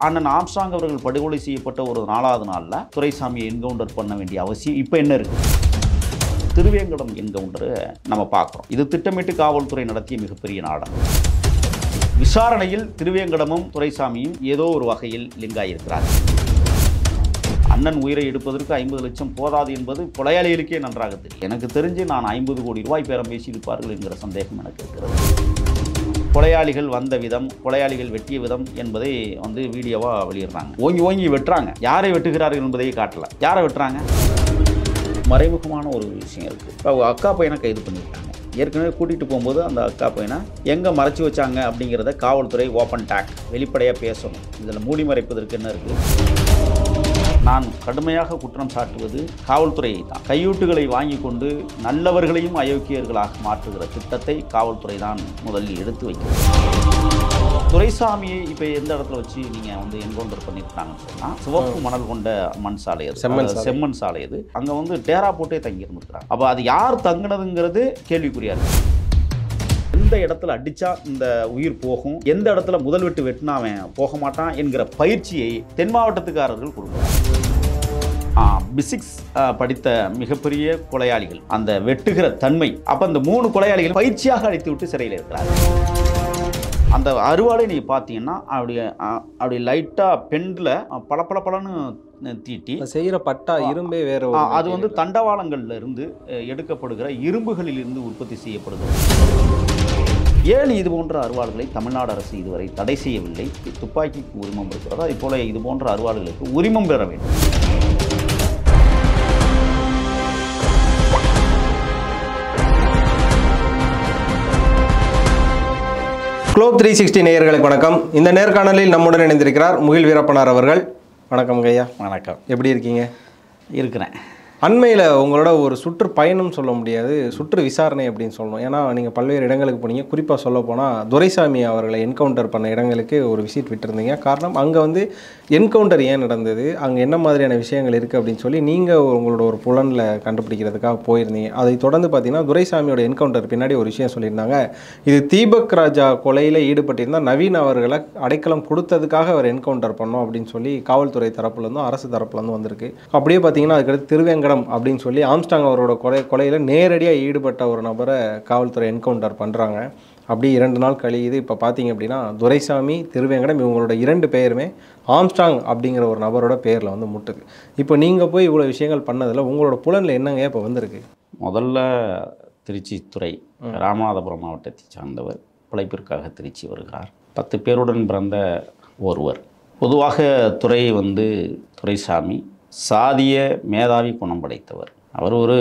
அண்ணன் ஆம்ஸ்ட்ராங் அவர்கள் படுகொலை செய்யப்பட்ட ஒரு 4வது நாளில் துரைசாமியை என்கவுண்டர் பண்ண வேண்டிய அவசியம் இப்போ என்ன இருக்குது? திருவேங்கடம் என்கவுண்டரை நம்ம பார்க்குறோம். இது திட்டமிட்டு காவல்துறை நடத்திய மிகப்பெரிய நாடகம். விசாரணையில் திருவேங்கடமும் துரைசாமியும் ஏதோ ஒரு வகையில் லிங்காயிருக்கிறார். அண்ணன் உயிரை எடுப்பதற்கு 50 லட்சம் போதாது என்பது கொலையாளிகளுக்கே நன்றாக தெரியும். எனக்கு தெரிஞ்சு நான் 50 கோடி ரூபாய் பேரம் பேசியிருப்பார்கள் என்கிற சந்தேகம் எனக்கு இருக்கிறது. கொலையாளிகள் வந்த விதம், கொலையாளிகள் வெட்டிய விதம் என்பதை வீடியோவாக வெளியிடுறாங்க. ஓங்கி ஓங்கி வெட்டுறாங்க. யாரை வெட்டுகிறார்கள் என்பதையே காட்டல. யாரை வெட்டுறாங்க? மறைமுகமான ஒரு விஷயம் இருக்குது. இப்போ அக்கா பையனை கைது பண்ணியிருக்காங்க. ஏற்கனவே கூட்டிகிட்டு போகும்போது அந்த அக்கா பையனை எங்கே மறைச்சி வச்சாங்க அப்படிங்கிறத காவல்துறை ஓப்பன் டாக் வெளிப்படையாக பேசணும். இதில் மூடி மறைப்பதற்கு என்ன இருக்குது? நான் கடுமையாக குற்றம் சாட்டுவது காவல்துறையை தான். கையூட்டுகளை வாங்கி கொண்டு நல்லவர்களையும் அயோக்கியர்களாக மாற்றுகிற திட்டத்தை காவல்துறை தான் முதலில் எடுத்து வைக்கிறது. துரைசாமியை இப்போ எந்த இடத்துல வச்சு நீங்கள் என்கவுண்டர் பண்ணியிருக்காங்கன்னு சொன்னால், சிவப்பு மணல் கொண்ட மண் சாலை, அது செம்மண் சாலை. அது அங்கே டேரா போட்டே தங்கியிருந்துருக்கிறாங்க. அப்போ அது யார் தங்கினதுங்கிறது கேள்விக்குறியா இருக்கு. எந்த இடத்துல அடித்தா இந்த உயிர் போகும், எந்த இடத்துல முதல் வெட்டு வெட்டினா அவன் போக மாட்டான் என்கிற பயிற்சியை தென் மாவட்டத்துக்காரர்கள் கொடுக்குறாங்க. பிசிக்ஸ் படித்த மிகப்பெரிய கொலையாளிகள் அந்த வெட்டுகிற தன்மை. அப்போ அந்த 3 கொலையாளிகள் பயிற்சியாக அடித்து விட்டு சிறையில் இருக்கிறாங்க. அந்த அறுவாடை நீங்கள் பார்த்தீங்கன்னா அப்படி லைட்டாக பெண்டில் பளபளன்னு தீட்டி செய்கிற பட்டா இரும்பே வேற. அது தண்டவாளங்கள்ல இருந்து எடுக்கப்படுகிற இரும்புகளில் இருந்து உற்பத்தி செய்யப்படுகிறது. ஏன் இது போன்ற அறுவாள்களை தமிழ்நாடு அரசு இதுவரை தடை செய்யவில்லை? துப்பாக்கிக்கு உரிமம் இருக்கிறதோ அதே போல இது போன்ற அறுவாள்களுக்கு உரிமம் பெற வேண்டும். குளோப் 360 நேயர்களுக்கு வணக்கம். இந்த நேர்காணலில் நம்முடன் இணைந்திருக்கிறார் முகில் வீரப்பனார் அவர்கள். வணக்கம் ஐயா. வணக்கம். எப்படி இருக்கீங்க? இருக்கிறேன். அண்மையில் உங்களோட ஒரு சுற்றுப்பயணம் சொல்ல முடியாது, சுற்று விசாரணை அப்படின்னு சொல்லணும். ஏன்னா நீங்கள் பல்வேறு இடங்களுக்கு போனீங்க. குறிப்பாக சொல்ல போனால் துரைசாமி அவர்களை என்கவுண்டர் பண்ண இடங்களுக்கு ஒரு விசிட் விட்டுருந்தீங்க. காரணம் அங்கே என்கவுண்டர் ஏன் நடந்தது, அங்கே என்ன மாதிரியான விஷயங்கள் இருக்குது அப்படின்னு சொல்லி நீங்கள் உங்களோட ஒரு புலனில் கண்டுபிடிக்கிறதுக்காக போயிருந்தீங்க. அதை தொடர்ந்து பார்த்தீங்கன்னா துரைசாமியோட என்கவுண்டர் பின்னாடி ஒரு விஷயம் சொல்லியிருந்தாங்க. இது தீபக் ராஜா கொலையில் ஈடுபட்டிருந்தால் நவீன் அவர்களை அடைக்கலம் கொடுத்ததுக்காக அவர் என்கவுண்டர் பண்ணோம் அப்படின்னு சொல்லி காவல்துறை தரப்புலேருந்தும் அரசு தரப்புலேருந்தும் வந்திருக்கு. அப்படியே பார்த்தீங்கன்னா அதுக்கடுத்து திருவேங்கடம் அப்படின்னு சொல்லி ஆம்ஸ்ட்ராங் அவரோட கொலையில் நேரடியாக ஈடுபட்ட ஒரு நபரை காவல்துறை என்கவுண்டர் பண்ணுறாங்க. அப்படி 2 நாள் கழியுது. இப்போ பார்த்தீங்க அப்படின்னா துரைசாமி, திருவேங்கடம் இவங்களோட 2 பெயருமே ஆம்ஸ்ட்ராங் அப்படிங்கிற ஒரு நபரோட பேரில் முட்டுது. இப்போ நீங்கள் போய் இவ்வளோ விஷயங்கள் பண்ணதில் உங்களோட புலனில் என்னங்க இப்போ வந்திருக்கு? முதல்ல திருச்சி துறை ராமநாதபுரம் மாவட்டத்தை சார்ந்தவர், பிழைப்பிற்காக திருச்சி வருகிறார். 10 பேருடன் பிறந்த ஒருவர். பொதுவாக துறை துரைசாமி சாதிய மேதாவி குணம் படைத்தவர். அவர் ஒரு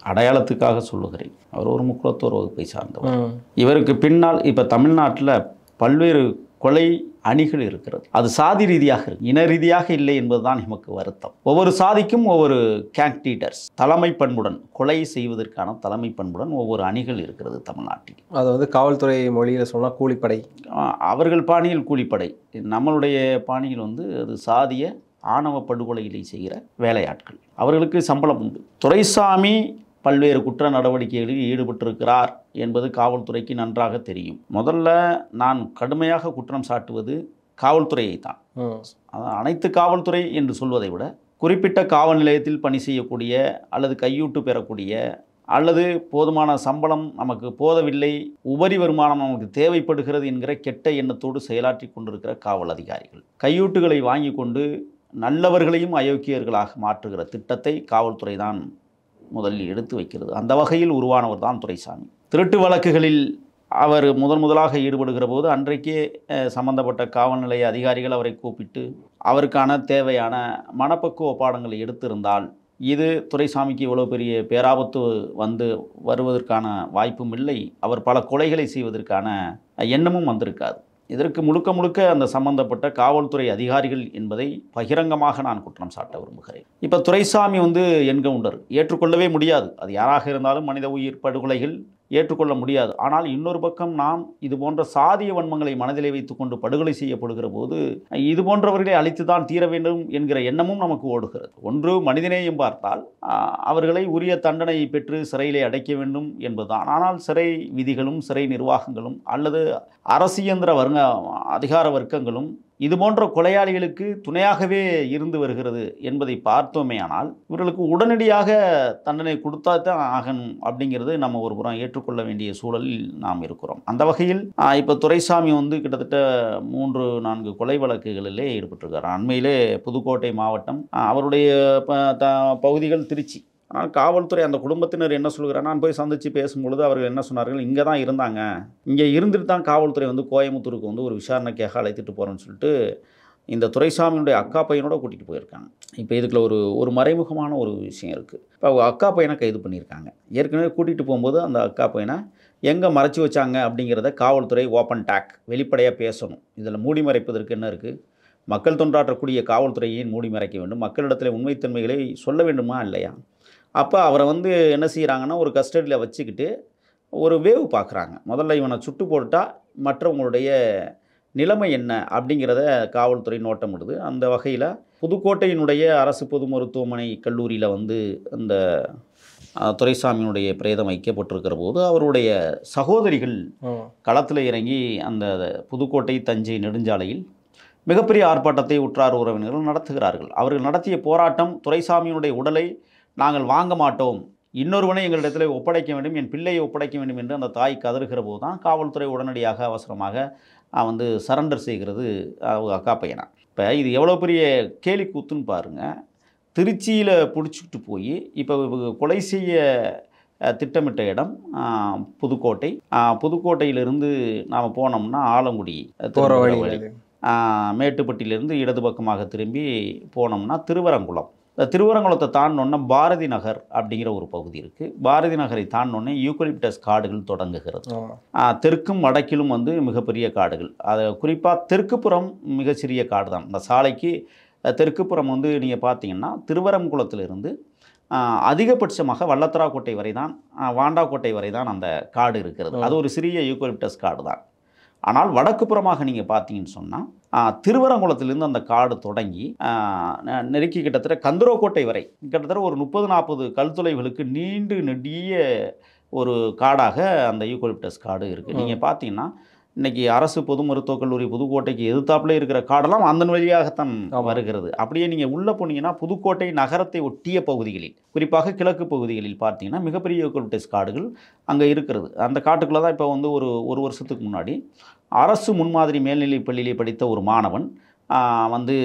அடையாளத்துக்காக சொல்லுகிறேன், அவர் ஒரு முக்குளத்தோர் வகுப்பை சார்ந்தவர். இவருக்கு பின்னால் இப்போ தமிழ்நாட்டில் பல்வேறு கொலை அணிகள் இருக்கிறது. அது சாதி ரீதியாக இருக்கு, இன ரீதியாக இல்லை என்பதுதான் நமக்கு வருத்தம். ஒவ்வொரு சாதிக்கும் ஒவ்வொரு கேண்டீடர்ஸ், தலைமை பண்புடன் கொலை செய்வதற்கான தலைமை பண்புடன் ஒவ்வொரு அணிகள் இருக்கிறது தமிழ்நாட்டில். அது காவல்துறை மொழியில் சொன்னால் கூலிப்படை. அவர்கள் பாணியில் கூலிப்படை, நம்மளுடைய பாணியில் அது சாதிய ஆணவ படுகொலைகளை செய்கிற வேலையாட்கள். அவர்களுக்கு சம்பளம் உண்டு. துரைசாமி பல்வேறு குற்ற நடவடிக்கைகளில் ஈடுபட்டிருக்கிறார் என்பது காவல்துறைக்கு நன்றாக தெரியும். முதல்ல நான் கடுமையாக குற்றம் சாட்டுவது காவல்துறையை தான். அனைத்து காவல்துறை என்று சொல்வதை விட குறிப்பிட்ட காவல் நிலையத்தில் பணி செய்யக்கூடிய அல்லது கையூட்டு பெறக்கூடிய அல்லது போதுமான சம்பளம் நமக்கு போதவில்லை, உபரி வருமானம் நமக்கு தேவைப்படுகிறது என்கிற கெட்ட எண்ணத்தோடு செயலாற்றி கொண்டிருக்கிற காவல் அதிகாரிகள், கையூட்டுகளை வாங்கி கொண்டு நல்லவர்களையும் அயோக்கியர்களாக மாற்றுகிற திட்டத்தை காவல்துறை தான் முதலில் எடுத்து வைக்கிறது. அந்த வகையில் உருவானவர் தான் துரைசாமி. திருட்டு வழக்குகளில் அவர் முதலாக ஈடுபடுகிற போது அன்றைக்கே சம்பந்தப்பட்ட காவல் நிலைய அதிகாரிகள் அவரை கூப்பிட்டு அவருக்கான தேவையான மனப்பக்குவ பாடங்களை எடுத்திருந்தால் இது துரைசாமிக்கு இவ்வளோ பெரிய பேராபத்து வருவதற்கான வாய்ப்பும் இல்லை, அவர் பல கொலைகளை செய்வதற்கான எண்ணமும் வந்திருக்காது. இதற்கு முழுக்க அந்த சம்பந்தப்பட்ட காவல்துறை அதிகாரிகள் என்பதை பகிரங்கமாக நான் குற்றம் சாட்ட விரும்புகிறேன். இப்போ துரைசாமி என்கவுண்டர் ஏற்றுக்கொள்ளவே முடியாது. அது யாராக இருந்தாலும் மனித உயிர் படுகொலைகள் ஏற்றுக்கொள்ள முடியாது. ஆனால் இன்னொரு பக்கம் நாம் இது போன்ற சாதிய வன்மங்களை மனதிலே வைத்துக்கொண்டு படுகொலை செய்யப்படுகிற போது இது போன்றவர்களை அழித்து தான் தீர வேண்டும் என்கிற எண்ணமும் நமக்கு ஓடுகிறது. ஒன்று மனிதநேயம் பார்த்தால் அவர்களை உரிய தண்டனை பெற்று சிறையிலே அடைக்க வேண்டும் என்பதுதான். ஆனால் சிறை விதிகளும் சிறை நிர்வாகங்களும் அல்லது அரசியந்திர அதிகார வர்க்கங்களும் இது போன்ற கொலையாளிகளுக்கு துணையாகவே இருந்து வருகிறது என்பதை பார்த்தோமே ஆனால் இவர்களுக்கு உடனடியாக தண்டனை கொடுத்தா தான் ஆகணும் அப்படிங்கிறது நம்ம ஒரு புறம் ஏற்றுக்கொள்ள வேண்டிய சூழலில் நாம் இருக்கிறோம். அந்த வகையில் இப்போ துரைசாமி வந்து கிட்டத்தட்ட 3-4 கொலை வழக்குகளிலே ஈடுபட்டிருக்கார். அண்மையிலே புதுக்கோட்டை மாவட்டம், அவருடைய பகுதிகள் திருச்சி. ஆனால் காவல்துறை அந்த குடும்பத்தினர் என்ன சொல்கிறார், நான் போய் சந்தித்து பேசும்பொழுது அவர்கள் என்ன சொன்னார்கள், இங்கே தான் இருந்தாங்க, இங்கே இருந்துட்டு தான் காவல்துறை வந்து கோயம்புத்தூருக்கு வந்து ஒரு விசாரணைக்காக அழைத்துட்டு போகிறேன்னு சொல்லிட்டு இந்த துரைசாமியுடைய அக்கா பையனோட கூட்டிகிட்டு போயிருக்காங்க. இப்போ இதுக்குள்ள ஒரு மறைமுகமான ஒரு விஷயம் இருக்குது. இப்போ அவங்க அக்கா பையனை கைது பண்ணியிருக்காங்க. ஏற்கனவே கூட்டிகிட்டு போகும்போது அந்த அக்கா பையனை எங்கே மறைச்சி வச்சாங்க அப்படிங்கிறத காவல்துறை ஓப்பன் டாக் வெளிப்படையாக பேசணும். இதில் மூடி மறைப்பதற்கு என்ன இருக்குது? மக்கள் தொண்டாற்றக்கூடிய காவல்துறையை மூடி மறைக்க வேண்டும். மக்களிடத்தில் உண்மைத்தன்மைகளை சொல்ல வேண்டுமா இல்லையா? அப்போ அவரை வந்து என்ன செய்கிறாங்கன்னா, ஒரு கஸ்டடியில் வச்சுக்கிட்டு ஒரு வேவு பார்க்குறாங்க. முதல்ல இவனை சுட்டு போட்டால் மற்றவங்களுடைய நிலைமை என்ன அப்படிங்கிறத காவல்துறை நோட்டமிடுது. அந்த வகையில் புதுக்கோட்டையினுடைய அரசு பொது மருத்துவமனை கல்லூரியில் வந்து அந்த துரைசாமியினுடைய பிரேதம் வைக்கப்பட்டிருக்கிற போது அவருடைய சகோதரிகள் களத்தில் இறங்கி அந்த புதுக்கோட்டை தஞ்சை நெடுஞ்சாலையில் மிகப்பெரிய ஆர்ப்பாட்டத்தை உற்றார் உறவினர்கள் நடத்துகிறார்கள். அவர்கள் நடத்திய போராட்டம், துரைசாமியினுடைய உடலை நாங்கள் வாங்க மாட்டோம், இன்னொருவனை எங்களிடத்தில் ஒப்படைக்க வேண்டும், என் பிள்ளையை ஒப்படைக்க வேண்டும் என்று அந்த தாய் கதறுகிற போது தான் காவல்துறை உடனடியாக அவசரமாக வந்து சரண்டர் செய்கிறது அக்கா பையனா. இப்போ இது எவ்வளோ பெரிய கேலி கூத்துன்னு பாருங்கள். திருச்சியில் பிடிச்சிக்கிட்டு போய் இப்போ கொலை செய்ய திட்டமிட்ட இடம் புதுக்கோட்டை. புதுக்கோட்டையிலிருந்து நாம் போனோம்னா ஆலங்குடி போகிற வழி, மேட்டுப்பட்டியிலிருந்து இடது பக்கமாக திரும்பி போனோம்னா திருவரங்குளம். திருவரங்குளத்தை தாண்டினோன்னா பாரதி நகர் அப்படிங்கிற ஒரு பகுதி இருக்குது. பாரதி நகரை தாண்டினோன்னே யூக்கலிப்டஸ் காடுகள் தொடங்குகிறது. தெற்கும் வடக்கிலும் வந்து மிகப்பெரிய காடுகள். அது குறிப்பாக தெற்குப்புறம் மிகச்சிறிய காடு தான். இந்த சாலைக்கு தெற்குப்புறம் வந்து நீங்கள் பார்த்தீங்கன்னா திருவரங்குளத்திலிருந்து அதிகபட்சமாக வல்லத்தராக்கோட்டை வரை தான், வாண்டாக்கோட்டை வரை தான் அந்த காடு இருக்கிறது. அது ஒரு சிறிய யூக்கலிப்டஸ் காடு தான். ஆனால் வடக்கு புறமாக நீங்கள் பார்த்தீங்கன்னு சொன்னால் திருவரங்குளத்திலிருந்து அந்த காடு தொடங்கி நெருக்கி கிட்டத்தட்ட கந்தரோக்கோட்டை வரை கிட்டத்தட்ட ஒரு 30-40 கல்துளைகளுக்கு நீண்டு நெடிய ஒரு காடாக அந்த யூக்கலிப்டஸ் காடு இருக்குது. நீங்கள் பார்த்தீங்கன்னா இன்றைக்கி அரசு பொது மருத்துவக் கல்லூரி புதுக்கோட்டைக்கு எதிர்த்தாப்புல இருக்கிற காடெல்லாம் அந்த வழியாகத்தான் வருகிறது. அப்படியே நீங்கள் உள்ளே போனீங்கன்னா புதுக்கோட்டை நகரத்தை ஒட்டிய பகுதிகளில், குறிப்பாக கிழக்கு பகுதிகளில் பார்த்தீங்கன்னா மிகப்பெரிய யூக்கலிப்டஸ் காடுகள் அங்கே இருக்கிறது. அந்த காட்டுக்குள்ளே தான் இப்போ வந்து ஒரு வருஷத்துக்கு முன்னாடி அரசு முன்மாதிரி மேல்நிலைப் பள்ளியிலே படித்த ஒரு மாணவன் வந்து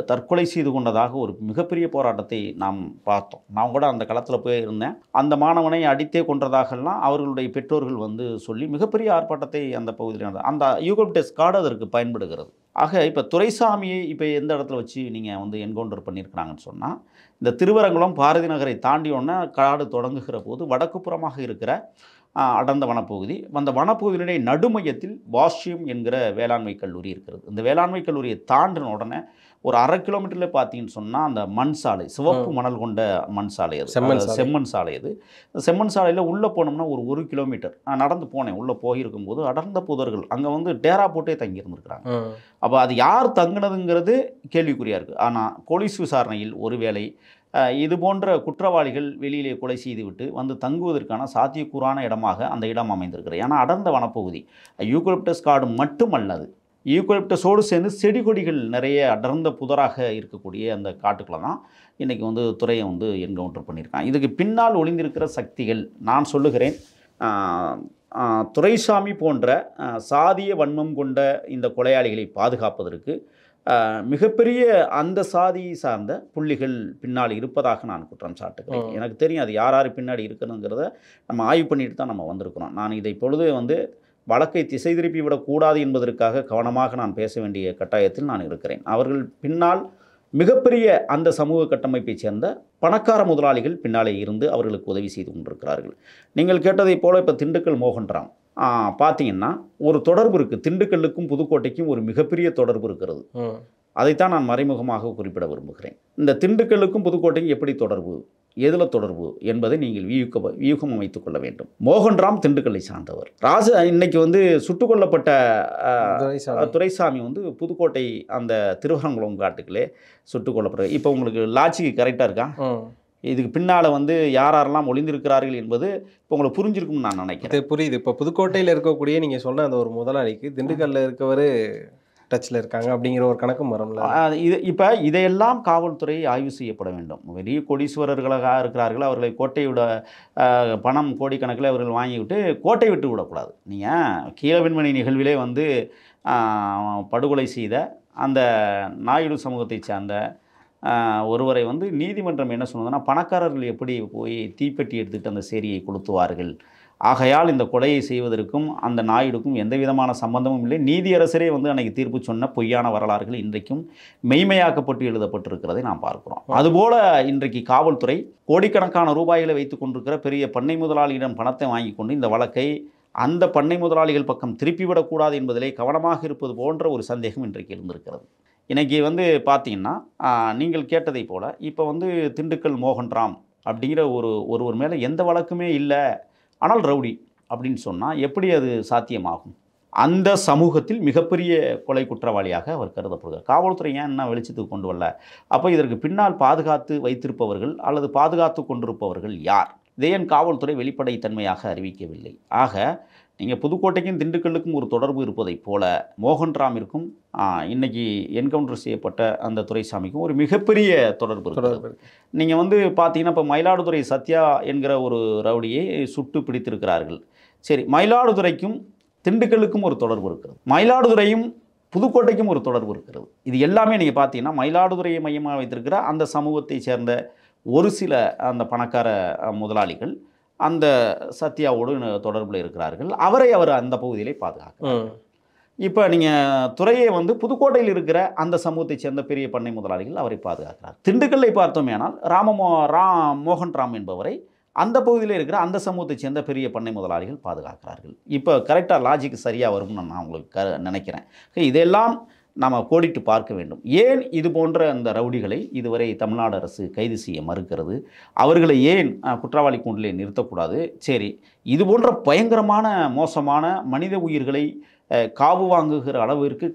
தற்கொலை செய்து கொண்டதாக ஒரு மிகப்பெரிய போராட்டத்தை நாம் பார்த்தோம். நான் கூட அந்த களத்தில் போய் இருந்தேன். அந்த மாணவனை அடித்தே கொன்றதாகலாம் அவர்களுடைய பெற்றோர்கள் வந்து சொல்லி மிகப்பெரிய ஆர்ப்பாட்டத்தை அந்த பகுதியில் நடந்தது. அந்த யூக்கலிப்டஸ் காடு அதற்கு பயன்படுகிறது. ஆக இப்போ துரைசாமியை இப்போ எந்த இடத்துல வச்சு நீங்கள் வந்து என்கவுண்டர் பண்ணியிருக்கிறாங்கன்னு சொன்னால், இந்த திருவரங்குளம் பாரதி நகரை தாண்டியோன்னா காடு தொடங்குகிற போது வடக்கு புறமாக இருக்கிற அடர்ந்த வனப்பகுதி, அந்த வனப்பகுதியினுடைய நடுமையத்தில் வாஷ்யம் என்கிற வேளாண்மை கல்லூரி இருக்கிறது. இந்த வேளாண்மை கல்லூரியை தாண்டின உடனே ஒரு 1/2 கிலோமீட்டரில் பார்த்தீங்கன்னு சொன்னால் அந்த மண் சாலை, சிவப்பு மணல் கொண்ட மண் சாலை, அது செம்மண் சாலை. அது செம்மண் சாலையில் உள்ளே போனோம்னா ஒரு 1 கிலோமீட்டர் நான் நடந்து போனேன். உள்ளே போயிருக்கும்போது அடர்ந்த புதர்கள், அங்கே வந்து டேரா போட்டே தங்கியிருந்துருக்குறாங்க. அப்போ அது யார் தங்கினதுங்கிறது கேள்விக்குறியாக இருக்குது. ஆனால் போலீஸ் விசாரணையில் ஒருவேளை இது போன்ற குற்றவாளிகள் வெளியிலே கொலை செய்துவிட்டு வந்து தங்குவதற்கான சாத்தியக்கூறான இடமாக அந்த இடம் அமைந்திருக்கிறது. ஏன்னா அடர்ந்த வனப்பகுதி, யூக்கலிப்டஸ் காடு மட்டுமல்லது, யூக்கலிப்டஸோடு சேர்ந்து செடி கொடிகள் நிறைய அடர்ந்த புதராக இருக்கக்கூடிய அந்த காட்டுக்குள்ள தான் இன்றைக்கி வந்து துறையை வந்து என்கவுண்டர் பண்ணியிருக்காங்க. இதுக்கு பின்னால் ஒளிந்திருக்கிற சக்திகள் நான் சொல்லுகிறேன், துரைசாமி போன்ற சாதிய வன்மம் கொண்ட இந்த கொலையாளிகளை பாதுகாப்பதற்கு மிகப்பெரிய அந்த சாதி சார்ந்த புள்ளிகள் பின்னால் இருப்பதாக நான் குற்றம் சாட்டுகிறேன். எனக்கு தெரியும் அது யார் யார் பின்னாடி இருக்கணுங்கிறத நம்ம ஆய்வு பண்ணிட்டு தான் நம்ம வந்திருக்கிறோம். நான் இதை பொழுது வந்து வழக்கை திசை திருப்பி விடக்கூடாது என்பதற்காக கவனமாக நான் பேச வேண்டிய கட்டாயத்தில் நான் இருக்கிறேன். அவர்கள் பின்னால் மிகப்பெரிய அந்த சமூக கட்டமைப்பைச் சேர்ந்த பணக்கார முதலாளிகள் பின்னாலே இருந்து அவர்களுக்கு உதவி செய்து கொண்டிருக்கிறார்கள். நீங்கள் கேட்டதைப் போல இப்போ திண்டுக்கல் மோகன்ராம் பார்த்தீங்கன்னா ஒரு தொடர்பு இருக்குது. திண்டுக்கல்லுக்கும் புதுக்கோட்டைக்கும் ஒரு மிகப்பெரிய தொடர்பு இருக்கிறது. அதைத்தான் நான் மறைமுகமாக குறிப்பிட விரும்புகிறேன். இந்த திண்டுக்கல்லுக்கும் புதுக்கோட்டைக்கும் எப்படி தொடர்பு, எதில் தொடர்பு என்பதை நீங்கள் வியூகம் அமைத்துக் கொள்ள வேண்டும். மோகன்ராம் திண்டுக்கல்லை சார்ந்தவர். இன்னைக்கு வந்து சுட்டுக் கொல்லப்பட்ட துரைசாமி வந்து புதுக்கோட்டை அந்த திருவரங்குளம் காட்டுக்களே சுட்டுக் கொல்லப்படுறது. இப்போ உங்களுக்கு லாஜிக்கு கரெக்டாக இருக்கா? இதுக்கு பின்னால் வந்து யாரெல்லாம் ஒளிந்திருக்கிறார்கள் என்பது இப்போ உங்களுக்கு புரிஞ்சிருக்கும்னு நான் நினைக்கிறேன். புரியுது. இப்போ புதுக்கோட்டையில் இருக்கக்கூடிய நீங்கள் சொன்ன அந்த ஒரு முதலாளிக்கு திண்டுக்கல்லில் இருக்கவர் டச்சில் இருக்காங்க அப்படிங்கிற ஒரு கணக்கும் வரும்ல. இது இப்போ இதையெல்லாம் காவல்துறை ஆய்வு செய்யப்பட வேண்டும். பெரிய கோடீஸ்வரர்களாக இருக்கிறார்கள், அவர்களை கோட்டையோட பணம் கோடிக்கணக்கில் அவர்கள் வாங்கிவிட்டு கோட்டை விட்டு விடக்கூடாது. நீங்கள் கீழவெண்மணி நிகழ்விலே வந்து படுகொலை செய்த அந்த நாயுடு சமூகத்தை சார்ந்த ஒருவரை வந்து நீதிமன்றம் என்ன சொன்னதுன்னா, பணக்காரர்கள் எப்படி போய் தீப்பெட்டி எடுத்துகிட்டு அந்த சேரியை கொளுத்துவார்கள், ஆகையால் இந்த கொலையை செய்வதற்கும் அந்த நாயுடுக்கும் எந்த விதமான சம்பந்தமும் இல்லை. நீதியரசரே வந்து அன்றைக்கி தீர்ப்பு சொன்ன பொய்யான வரலாறுகள் இன்றைக்கும் மெய்மையாக்கப்பட்டு எழுதப்பட்டிருக்கிறதை நாம் பார்க்கிறோம். அதுபோல் இன்றைக்கு காவல்துறை கோடிக்கணக்கான ரூபாய்களை வைத்து கொண்டிருக்கிற பெரிய பண்ணை முதலாளியிடம் பணத்தை வாங்கி கொண்டு இந்த வழக்கை அந்த பண்ணை முதலாளிகள் பக்கம் திருப்பிவிடக்கூடாது என்பதிலே கவனமாக இருப்பது போன்ற ஒரு சந்தேகம் இன்றைக்கு எழுந்திருக்கிறது. இன்றைக்கி வந்து பார்த்தீங்கன்னா, நீங்கள் கேட்டதை போல் இப்போ வந்து திண்டுக்கல் மோகன்ராம் அப்படிங்கிற ஒருவர் மேலே எந்த வழக்குமே இல்லை, ஆனால் ரவுடி அப்படின்னு சொன்னால் எப்படி அது சாத்தியமாகும்? அந்த சமூகத்தில் மிகப்பெரிய கொலை குற்றவாளியாக அவர் கருதப்படுகிறார். காவல்துறை ஏன் என்ன வெளிச்சத்துக்கு கொண்டு வரல? அப்போ இதற்கு பின்னால் பாதுகாத்து வைத்திருப்பவர்கள் அல்லது பாதுகாத்து கொண்டிருப்பவர்கள் யார்? இதை ஏன் காவல்துறை வெளிப்படைத்தன்மையாக அறிவிக்கவில்லை? ஆக நீங்கள் புதுக்கோட்டைக்கும் திண்டுக்கல்லுக்கும் ஒரு தொடர்பு இருப்பதைப் போல மோகன்ராமிற்கும் இன்னைக்கு என்கவுண்டர் செய்யப்பட்ட அந்த துரைசாமிக்கும் ஒரு மிகப்பெரிய தொடர்பு இருக்கிறது. நீங்கள் வந்து பார்த்தீங்கன்னா, இப்போ மயிலாடுதுறை சத்யா என்கிற ஒரு ரவுடியை சுட்டு பிடித்திருக்கிறார்கள். சரி, மயிலாடுதுறைக்கும் திண்டுக்கல்லுக்கும் ஒரு தொடர்பு இருக்கிறது, மயிலாடுதுறையும் புதுக்கோட்டைக்கும் ஒரு தொடர்பு இருக்கிறது. இது எல்லாமே நீங்கள் பார்த்தீங்கன்னா மயிலாடுதுறையை மையமாக வைத்திருக்கிற அந்த சமூகத்தை சேர்ந்த ஒரு சில அந்த பணக்கார முதலாளிகள் அந்த சத்யாவோடு தொடர்பில் இருக்கிறார்கள். அவர் அந்த பகுதியிலே பாதுகாக்கிறார். இப்போ நீங்கள் துறையை வந்து புதுக்கோட்டையில் இருக்கிற அந்த சமூகத்தை சேர்ந்த பெரிய பண்ணை முதலாளிகள் அவரை பாதுகாக்கிறார். திண்டுக்கல்லை பார்த்தோமே ஆனால் மோகன்ராம் என்பவரை அந்த பகுதியில் இருக்கிற அந்த சமூகத்தை சேர்ந்த பெரிய பண்ணை முதலாளிகள் பாதுகாக்கிறார்கள். இப்போ கரெக்டாக லாஜிக் சரியாக வரும்னு நான் உங்களுக்கு நினைக்கிறேன். இதெல்லாம் நாம் கோடிட்டு பார்க்க வேண்டும். ஏன் இது போன்ற அந்த ரவுடிகளை இதுவரை தமிழ்நாடு அரசு கைது செய்ய மறுக்கிறது? அவர்களை ஏன் குற்றவாளி கூண்டிலே நிறுத்தக்கூடாது? சரி, இது போன்ற பயங்கரமான மோசமான மனித உயிர்களை காவு வாங்குகிற அளவிற்கு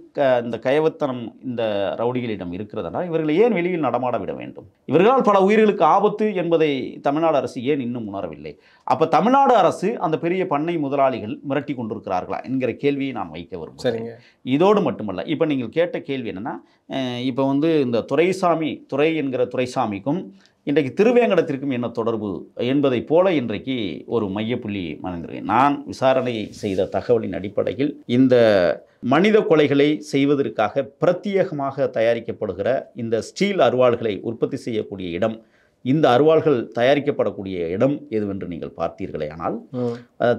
இந்த கயவத்தனம் இந்த ரவுடிகளிடம் இருக்கிறதுனால் இவர்களை ஏன் வெளியில் நடமாட விட வேண்டும்? இவர்களால் பல உயிர்களுக்கு ஆபத்து என்பதை தமிழ்நாடு அரசு ஏன் இன்னும் உணரவில்லை? அப்போ தமிழ்நாடு அரசு அந்த பெரிய பண்ணை முதலாளிகள் மிரட்டி கொண்டிருக்கிறார்களா என்கிற கேள்வியை நான் வைக்க விரும்புகிறேன். இதோடு மட்டுமல்ல, இப்போ நீங்கள் கேட்ட கேள்வி என்னென்னா, இப்போ வந்து இந்த துரை என்கிற துரைசாமிக்கும் இன்றைக்கு திருவேங்கடத்திற்கும் என்ன தொடர்பு என்பதை போல இன்றைக்கு ஒரு மையப்புள்ளி மறைந்திருக்கேன். நான் விசாரணை செய்த தகவலின் அடிப்படையில் இந்த மனித கொலைகளை செய்வதற்காக பிரத்யேகமாக தயாரிக்கப்படுகிற இந்த ஸ்டீல் அருவாள்களை உற்பத்தி செய்யக்கூடிய இடம், இந்த அருவாள்கள் தயாரிக்கப்படக்கூடிய இடம் எதுவென்று நீங்கள் பார்த்தீர்களே ஆனால்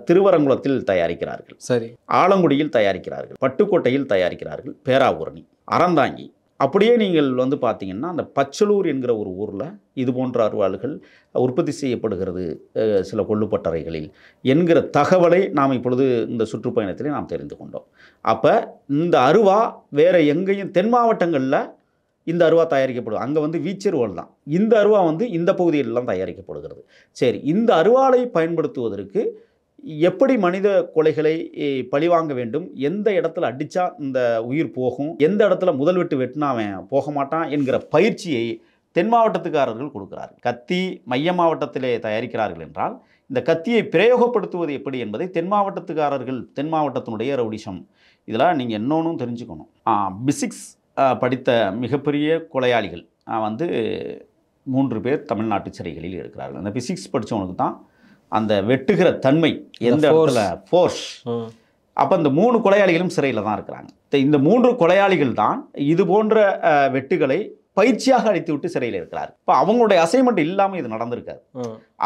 திருவரங்குளத்தில் தயாரிக்கிறார்கள், சரி, ஆலங்குடியில் தயாரிக்கிறார்கள், பட்டுக்கோட்டையில் தயாரிக்கிறார்கள், பேராவூரணி, அறந்தாங்கி. அப்படியே நீங்கள் வந்து பார்த்தீங்கன்னா அந்த பச்சலூர் என்கிற ஒரு ஊரில் இது போன்ற அருவாள்கள் உற்பத்தி செய்யப்படுகிறது சில கொள்ளுப்பட்டறைகளில் என்கிற தகவலை நாம் இப்பொழுது இந்த சுற்றுப்பயணத்திலே நாம் தெரிந்து கொண்டோம். அப்போ இந்த அருவா வேறு எங்கேயும் தென் மாவட்டங்களில் இந்த அருவா தயாரிக்கப்படும், அங்கே வந்து வீச்சருவாள் தான். இந்த அருவா வந்து இந்த பகுதியிலெல்லாம் தயாரிக்கப்படுகிறது. சரி, இந்த அருவாளை பயன்படுத்துவதற்கு எப்படி மனித கொலைகளை பழிவாங்க வேண்டும், எந்த இடத்துல அடித்தா இந்த உயிர் போகும், எந்த இடத்துல முதல் வெட்டு வெட்டினாவன் போக மாட்டான் என்கிற பயிற்சியை தென் மாவட்டத்துக்காரர்கள் கொடுக்கிறார். கத்தி மைய மாவட்டத்திலே தயாரிக்கிறார்கள் என்றால் இந்த கத்தியை பிரயோகப்படுத்துவது எப்படி என்பதை தென் மாவட்டத்துக்காரர்கள், தென் மாவட்டத்தினுடைய ரவுடிசம். இதெல்லாம் நீங்கள் இன்னொன்றும் தெரிஞ்சுக்கணும். பிசிக்ஸ் படித்த மிகப்பெரிய கொலையாளிகள் வந்து 3 பேர் தமிழ்நாட்டு சிறைகளில் இருக்கிறார்கள். அந்த பிசிக்ஸ் படித்தவனுக்கு தான் அந்த வெட்டுகிற தன்மை, எந்த இடத்துல ஃபோர்ஸ். அப்போ இந்த 3 கொலையாளிகளும் சிறையில் தான் இருக்கிறாங்க. இந்த 3 கொலையாளிகள் தான் இது போன்ற வெட்டுகளை பயிற்சியாக அளித்து விட்டு சிறையில் இருக்கிறார். இப்போ அவங்களுடைய அசைன்மெண்ட் இல்லாமல் இது நடந்திருக்காது.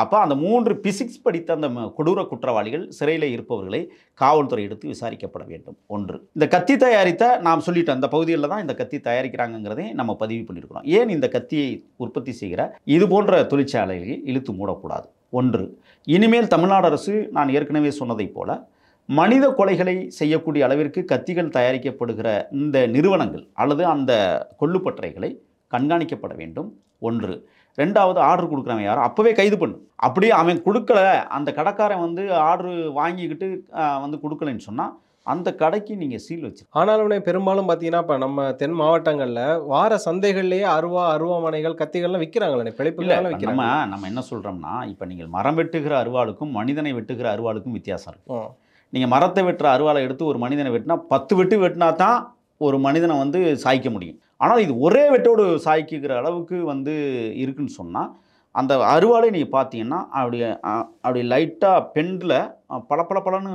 அப்போ அந்த 3 பிசிக்ஸ் படித்த அந்த கொடூர குற்றவாளிகள் சிறையில் இருப்பவர்களை காவல்துறை எடுத்து விசாரிக்கப்பட வேண்டும். ஒன்று, இந்த கத்தி தயாரித்த நாம் சொல்லிட்டோம், அந்த பகுதியில் தான் இந்த கத்தி தயாரிக்கிறாங்கிறதே நம்ம பதிவு பண்ணியிருக்கிறோம். ஏன் இந்த கத்தியை உற்பத்தி செய்கிற இது போன்ற தொழிற்சாலைகளை இழுத்து மூடக்கூடாது? ஒன்று, இனிமேல் தமிழ்நாடு அரசு நான் ஏற்கனவே சொன்னதைப் போல மனித கொலைகளை செய்யக்கூடிய அளவிற்கு கத்திகள் தயாரிக்கப்படுகிற இந்த நிறுவனங்கள் அல்லது அந்த கொள்ளுப்பட்டறைகளை கண்காணிக்கப்பட வேண்டும். ஒன்று. ரெண்டாவது, ஆர்டர் கொடுக்குறவன் யாரும் அப்போவே கைது பண்ணு. அப்படியே அவன் கொடுக்கல, அந்த கடைக்காரன் வந்து ஆர்டர் வாங்கிக்கிட்டு வந்து கொடுக்கலன்னு சொன்னால் அந்த கடைக்கு நீங்கள் சீல் வச்சு. ஆனாலுமே பெரும்பாலும் பார்த்தீங்கன்னா இப்போ நம்ம தென் மாவட்டங்களில் வார சந்தைகள்லேயே அருவாமனைகள் கத்திகள்லாம் விற்கிறாங்களே, பிழைப்புலாம் விற்கிறாங்க. நம்ம என்ன சொல்கிறோம்னா, இப்போ நீங்கள் மரம் வெட்டுகிற அருவாளுக்கும் மனிதனை வெட்டுகிற அருவாளுக்கும் வித்தியாசம் இருக்கும். நீங்கள் மரத்தை வெட்டுற அருவாளை எடுத்து ஒரு மனிதனை வெட்டினா 10 வெட்டு வெட்டினா தான் ஒரு மனிதனை வந்து சாய்க்க முடியும். ஆனால் இது ஒரே வெட்டோடு சாய்க்குகிற அளவுக்கு வந்து இருக்குன்னு சொன்னால், அந்த அருவாளை நீங்கள் பார்த்தீங்கன்னா அப்படி லைட்டாக பெண்டில் பளபளன்னு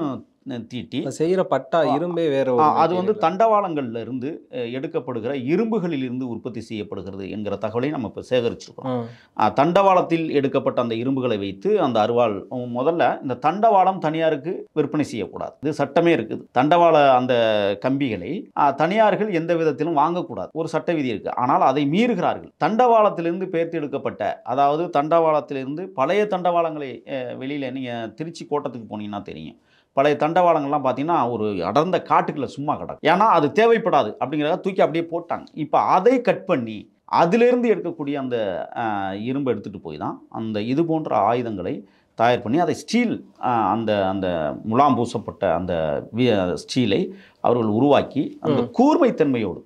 தீட்டி செய்கிற பட்டா இரும்பே வேற ஒரு அது வந்து material. தண்டவாளங்கள்ல இருந்து எடுக்கப்படுகிற இரும்புகளில் இருந்து உற்பத்தி செய்யப்படுகிறது என்கிற தகவலை நம்ம இப்போ சேகரிச்சிருக்கோம். தண்டவாளத்தில் எடுக்கப்பட்ட அந்த இரும்புகளை வைத்து அந்த அருவாள் முதல்ல இந்த தண்டவாளம் தனியாருக்கு விற்பனை செய்யக்கூடாது. இது சட்டமே இருக்குது. தண்டவாள அந்த கம்பிகளை தனியார்கள் எந்த விதத்திலும் வாங்கக்கூடாது. ஒரு சட்ட விதி இருக்கு. ஆனால் அதை மீறுகிறார்கள். தண்டவாளத்திலிருந்து பெயர்த்து எடுக்கப்பட்ட, அதாவது தண்டவாளத்திலிருந்து பழைய தண்டவாளங்களை வெளியில் நீங்கள் திருச்சி கோட்டத்துக்கு போனீங்கன்னா தெரியும். பழைய தண்டவாளங்கள்லாம் பார்த்தீங்கன்னா ஒரு அடர்ந்த காட்டுக்குள்ள சும்மா கிடக்கும். ஏன்னா அது தேவைப்படாது அப்படிங்கிறத தூக்கி அப்படியே போட்டாங்க. இப்போ அதை கட் பண்ணி அதிலிருந்து எடுக்கக்கூடிய அந்த இரும்பை எடுத்துகிட்டு போய் தான் அந்த இது போன்ற ஆயுதங்களை தயார் பண்ணி அதை ஸ்டீல் அந்த அந்த முலாம் பூசப்பட்ட அந்த ஸ்டீலை அவர்கள் உருவாக்கி அந்த கூர்மைத்தன்மையோடு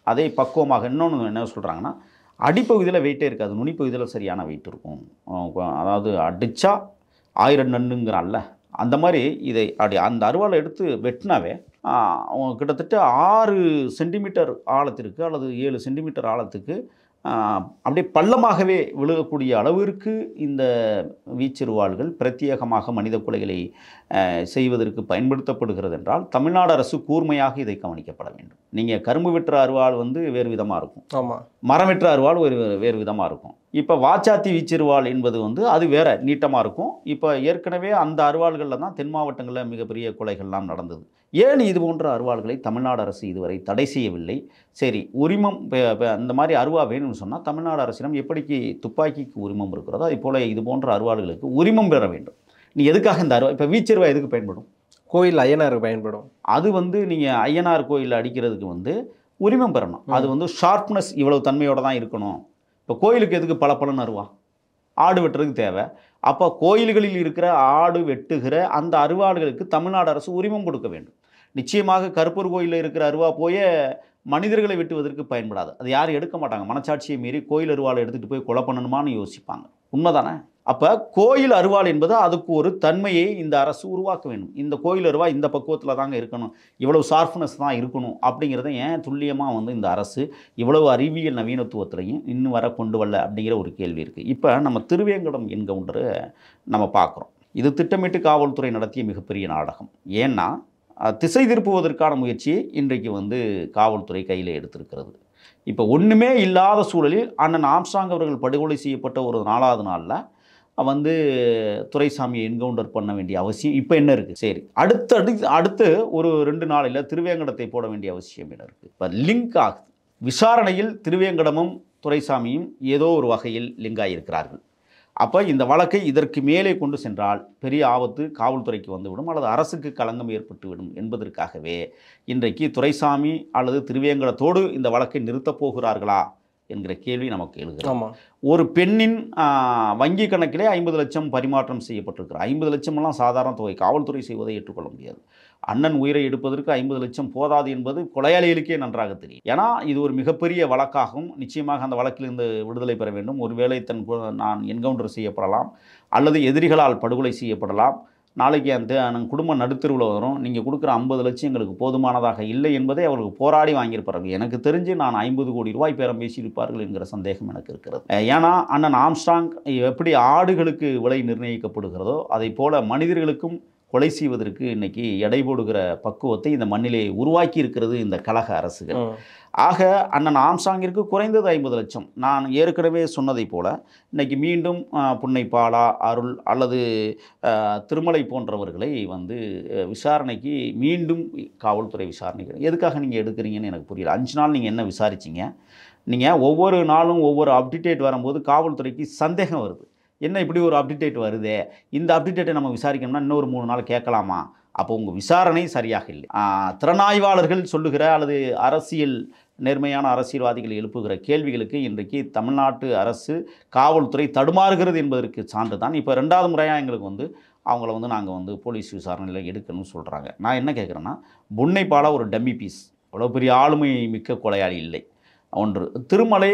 அதை பக்குவமாக இன்னொன்று என்ன சொல்கிறாங்கன்னா, அடிப்பகுதியில் வெயிட்டே இருக்காது, நுனிப்பகுதியில் சரியான வெயிட் இருக்கும். அதாவது அடித்தா 1000 நன்னுங்கிறான்ல, அந்த மாதிரி இதை அப்படி அந்த அருவாளை எடுத்து வெட்டினாவே கிட்டத்தட்ட 6 சென்டிமீட்டர் ஆழத்திற்கு அல்லது 7 சென்டிமீட்டர் ஆழத்துக்கு அப்படியே பள்ளமாகவே விழுகக்கூடிய அளவிற்கு இந்த வீச்சருவாள்கள் பிரத்யேகமாக மனித கொலைகளை செய்வதற்கு பயன்படுத்தப்படுகிறது என்றால் தமிழ்நாடு அரசு கூர்மையாக இதை கவனிக்கப்பட வேண்டும். நீங்கள் கரும்பு வெட்டுற அருவாள் வந்து வேறு விதமாக இருக்கும், ஆமாம், மரம் வெட்டுற அருவாள் வேறு விதமாக இருக்கும். இப்போ வாச்சாத்தி வீச்சருவாள் என்பது வந்து அது வேற நீட்டமாக இருக்கும். இப்போ ஏற்கனவே அந்த அருவாள்களில் தான் தென் மாவட்டங்களில் மிகப்பெரிய கொலைகள்லாம் நடந்தது. ஏன் இது போன்ற அருவாள்களை தமிழ்நாடு அரசு இதுவரை தடை செய்யவில்லை? சரி, உரிமம் இந்த மாதிரி அருவா வேணும்னு சொன்னால் தமிழ்நாடு அரசிடம் எப்படிக்கு துப்பாக்கிக்கு உரிமம் இருக்கிறதோ அதே போல் இது போன்ற அருவாள்களுக்கு உரிமம் பெற வேண்டும். நீ எதுக்காக இந்த அருவா, இப்போ வீச்சருவா எதுக்கு பயன்படும்? கோயில் ஐயனாருக்கு பயன்படும். அது வந்து நீங்கள் ஐயனார் கோயிலில் அடிக்கிறதுக்கு வந்து உரிமம் பெறணும். அது வந்து ஷார்ப்னஸ் இவ்வளவு தன்மையோடு தான் இருக்கணும். இப்போ கோயிலுக்கு எதுக்கு பளபளன்னு அருவா? ஆடு வெட்டுறதுக்கு தேவை. அப்போ கோயில்களில் இருக்கிற ஆடு வெட்டுகிற அந்த அருவாள்களுக்கு தமிழ்நாடு அரசு உரிமம் கொடுக்க வேண்டும். நிச்சயமாக கருப்பூர் கோயிலில் இருக்கிற அருவா போய் மனிதர்களை வெட்டுவதற்கு பயன்படாது. அது யாரும் எடுக்க மாட்டாங்க. மனச்சாட்சியை மீறி கோயில் அருவாளை எடுத்துகிட்டு போய் கொலை பண்ணணுமான்னு யோசிப்பாங்க. உண்மைதானே? அப்போ கோயில் அருவாள் என்பது அதுக்கு ஒரு தன்மையை இந்த அரசு உருவாக்க வேண்டும். இந்த கோயில் அருவா இந்த பக்குவத்தில் தாங்க இருக்கணும், இவ்வளவு ஷார்ப்னஸ் தான் இருக்கணும் அப்படிங்கிறத ஏன் துல்லியமாக வந்து இந்த அரசு இவ்வளவு அறிவியல் நவீனத்துவத்திலையும் இன்னும் வர கொண்டு வரல அப்படிங்கிற ஒரு கேள்வி இருக்குது. இப்போ நம்ம திருவேங்கடம் என்கவுண்டரை நம்ம பார்க்குறோம். இது திட்டமிட்டு காவல்துறை நடத்திய மிகப்பெரிய நாடகம். ஏன்னா திசை திருப்புவதற்கான முயற்சியை இன்றைக்கு வந்து காவல்துறை கையில் எடுத்திருக்கிறது. இப்போ ஒன்றுமே இல்லாத சூழலில் அண்ணன் ஆம்ஸ்ட்ராங் அவர்கள் படுகொலை செய்யப்பட்ட ஒரு 4வது நாளில் வந்து துரைசாமியை என்கவுண்டர் பண்ண வேண்டிய அவசியம் இப்போ என்ன இருக்குது? சரி, அடுத்து ஒரு 2 நாளில் திருவேங்கடத்தை போட வேண்டிய அவசியம் என்ன இருக்குது? இப்போ லிங்க் ஆகுது. விசாரணையில் திருவேங்கடமும் துரைசாமியும் ஏதோ ஒரு வகையில் லிங்க் ஆகியிருக்கிறார்கள். அப்போ இந்த வழக்கை இதற்கு மேலே கொண்டு சென்றால் பெரிய ஆபத்து காவல்துறைக்கு வந்துவிடும் அல்லது அரசுக்கு களங்கம் ஏற்பட்டுவிடும் என்பதற்காகவே இன்றைக்கு துரைசாமி அல்லது திருவேங்கடத்தோடு இந்த வழக்கை நிறுத்தப் போகிறார்களா என்கிற கேள்வி நமக்கு எழுகிறது. ஒரு பெண்ணின் வங்கி கணக்கிலே 50 லட்சம் பரிமாற்றம் செய்யப்பட்டிருக்கிறார். 50 லட்சமெல்லாம் சாதாரண தொகை, காவல்துறை செய்வதை ஏற்றுக்கொள்ள முடியாது. அண்ணன் உயிரை எடுப்பதற்கு 50 லட்சம் போதாது என்பது கொலையாளிகளுக்கே நன்றாக தெரியும். ஏன்னா இது ஒரு மிகப்பெரிய வழக்காகும். நிச்சயமாக அந்த வழக்கிலிருந்து விடுதலை பெற வேண்டும். ஒருவேளை நான் என்கவுண்டர் செய்யப்படலாம் அல்லது எதிரிகளால் படுகொலை செய்யப்படலாம். நாளைக்கு அந்த குடும்பம் நடுத்தருவில் வரும். நீங்கள் கொடுக்குற 50 லட்சம் எங்களுக்கு போதுமானதாக இல்லை என்பதை அவர்களுக்கு போராடி வாங்கியிருப்பார்கள். எனக்கு தெரிஞ்சு நான் 50 கோடி ரூபாய் பேரம் பேசியிருப்பார்கள் என்கிற சந்தேகம் எனக்கு இருக்கிறது. ஏன்னா அண்ணன் ஆம்ஸ்ட்ராங் எப்படி ஆடுகளுக்கு விலை நிர்ணயிக்கப்படுகிறதோ அதை போல மனிதர்களுக்கும் கொலை செய்வதற்கு இன்னைக்கு எடை போடுகிற பக்குவத்தை இந்த மண்ணிலே உருவாக்கி இருக்கிறது இந்த கழக அரசுகள். ஆக அண்ணன் ஆம்ஸ்ட்ராங்கிற்கு குறைந்தது 50 லட்சம். நான் ஏற்கனவே சொன்னதை போல இன்னைக்கு மீண்டும் புன்னை பாலா, அருள் அல்லது திருமலை போன்றவர்களை வந்து விசாரணைக்கு மீண்டும் காவல்துறை விசாரணைக்கு எதுக்காக நீங்கள் எடுக்கிறீங்கன்னு எனக்கு புரியல. 5 நாள் நீங்கள் என்ன விசாரிச்சிங்க? நீங்கள் ஒவ்வொரு நாளும் ஒவ்வொரு அப்டேட் வரும்போது காவல்துறைக்கு சந்தேகம் வருது. என்ன இப்படி ஒரு அப்டேட் வருதே, இந்த அப்டேட்டை நம்ம விசாரிக்கணும்னா இன்னொரு 3 நாள் கேட்கலாமா? அப்போ உங்கள் விசாரணை சரியாக இல்லை. திறனாய்வாளர்கள் சொல்லுகிற அல்லது அரசியல் நேர்மையான அரசியல்வாதிகள் எழுப்புகிற கேள்விகளுக்கு இன்றைக்கு தமிழ்நாட்டு அரசு காவல்துறை தடுமாறுகிறது என்பதற்கு சான்று தான். இப்போ 2வது முறையாக எங்களுக்கு வந்து அவங்கள வந்து நாங்கள் வந்து போலீஸ் விசாரணையில் எடுக்கணும்னு சொல்கிறாங்க. நான் என்ன கேட்குறேன்னா, புன்னை பாலா ஒரு டம்மி பீஸ், அவ்வளோ பெரிய ஆளுமை மிக்க கொலையாளி இல்லை. ஒன்று. திருமலை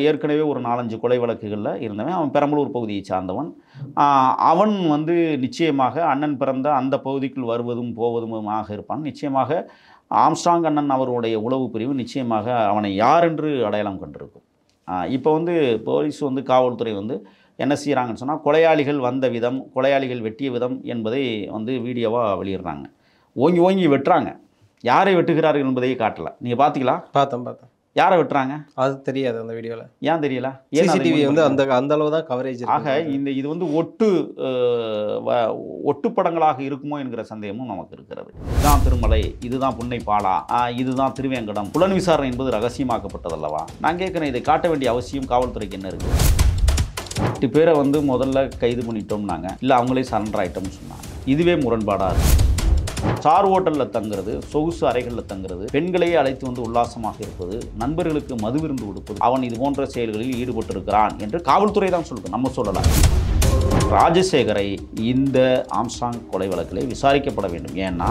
ஏற்கனவே ஒரு 4-5 கொலை வழக்குகளில் இருந்தவன். அவன் பெரம்பலூர் பகுதியை சார்ந்தவன். அவன் வந்து நிச்சயமாக அண்ணன் பிறந்த அந்த பகுதிக்குள் வருவதும் போவதுமாக இருப்பான். நிச்சயமாக ஆம்ஸ்ட்ராங் அண்ணன் அவருடைய உளவு பிரிவு நிச்சயமாக அவனை யார் என்று அடையாளம் கண்டிருக்கும். இப்போ வந்து போலீஸ் வந்து காவல்துறை வந்து என்ன செய்கிறாங்கன்னு சொன்னால், கொலையாளிகள் வந்த விதம், கொலையாளிகள் வெட்டிய விதம் என்பதை வந்து வீடியோவாக வெளியிடுறாங்க. ஓங்கி ஓங்கி வெட்டுறாங்க. யாரை வெட்டுகிறார்கள் என்பதையே காட்டலை. நீங்கள் பார்த்தீங்களா? பார்த்தேன். யாரை வெட்டுறாங்க அது தெரியாது அந்த வீடியோவில். ஏன் தெரியல? சிசிடிவி வந்து அந்த அளவு தான் கவரேஜ். ஆக இது வந்து ஒட்டு படங்களாக இருக்குமோ என்கிற சந்தேகமும் நமக்கு இருக்கிறது. இதுதான் திருமலை, இதுதான் புன்னை பாலா, இதுதான் திருவேங்கடம். புலன் விசாரணை என்பது ரகசியமாக்கப்பட்டதல்லவா? நான் கேட்குறேன், இதை காட்ட வேண்டிய அவசியம் காவல்துறைக்கு என்ன இருக்குது? 8 பேரை வந்து முதல்ல கைது பண்ணிட்டோம்னாங்க, இல்லை அவங்களே சரண்டர் ஆகிட்டோம்னு சொன்னாங்க. இதுவே முரண்பாடாக இருக்குது. ஸ்டார் ஹோட்டலில் தங்குறது, சொகுசு அறைகளில் தங்குறது, பெண்களையே அழைத்து வந்து உல்லாசமாக இருப்பது, நண்பர்களுக்கு மது விருந்து கொடுப்பது, அவன் இது போன்ற செயல்களில் ஈடுபட்டிருக்கிறான் என்று காவல்துறை தான் சொல்லுது, நம்ம சொல்லலாம். ராஜசேகரை இந்த ஆம்ஸ்ட்ராங் கொலை வழக்கில் விசாரிக்கப்பட வேண்டும். ஏன்னா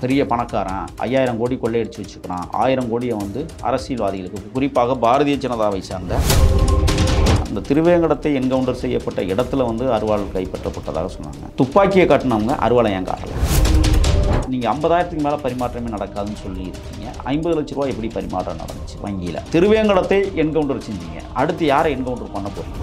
பெரிய பணக்காரன் 5000 கோடி கொள்ளையடிச்சு வச்சுக்கிறான். 1000 கோடியை வந்து அரசியல்வாதிகளுக்கு, குறிப்பாக பாரதிய ஜனதாவை சார்ந்த அந்த திருவேங்கடத்தை என்கவுண்டர் செய்யப்பட்ட இடத்துல வந்து அருவாள் கைப்பற்றப்பட்டதாக சொன்னாங்க. துப்பாக்கியை காட்டினவங்க அருவாளை ஏன் காட்டலை? நீங்கள் 50,000க்கு மேலே பரிமாற்றமே நடக்காதுன்னு சொல்லியிருக்கீங்க. 50 லட்ச ரூபா எப்படி பரிமாற்றம் நடந்துச்சு வங்கியில்? திருவேங்கடத்தை என்கவுண்டர் செஞ்சீங்க, அடுத்து யாரை என்கவுண்டர் பண்ண போகிறீங்க?